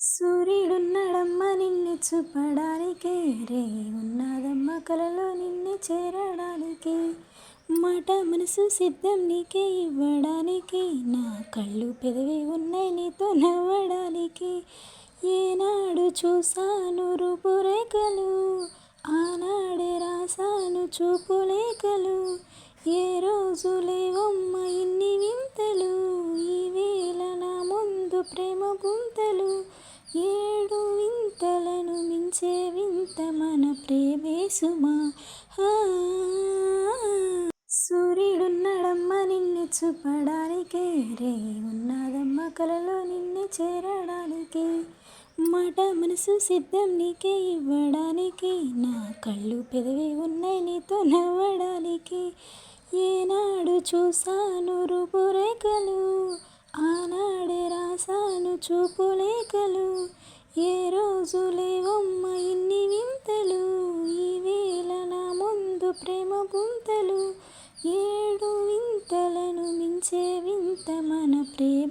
సూర్యుడున్నాడమ్మ నిన్ను చూపడానికి, రేయి ఉన్నదమ్మ కలలో నిన్ను చేరడానికి. మాట మనసు సిద్ధం నీకే ఇవ్వడానికి, నా కళ్ళు పెదవి ఉన్నాయి నీతో నవ్వడానికి. ఏనాడు చూసాను రూపురేఖలు, ఆనాడే రాసాను చూపులేఖలు. ఏ రోజు లేవమ్మ ఇన్ని వింతలు, ఈవేళ నా ముందు ప్రేమ పుంతలు. ఏడు వింతలను మించే వింత మన ప్రేమే సుమా. సూర్యుడున్నాడమ్మ నిన్ను చూపడానికి, రేయి ఉన్నదమ్మ కలలో నిన్ను చేరడానికి. మాట మనసు సిద్ధం నీకే ఇవ్వడానికి, నా కళ్ళు పెదవి ఉన్నాయి నీతో నవ్వడానికి. ఏనాడు చూసాను రూపురేఖలు, ఆనాడే రాసాను చూపులేఖలు. ఏ రోజు లేవమ్మ ఇన్ని వింతలు, ఈవేళ నా ముందు ప్రేమ పుంతలు. ఏడు వింతలను మించే వింత మన ప్రేమ.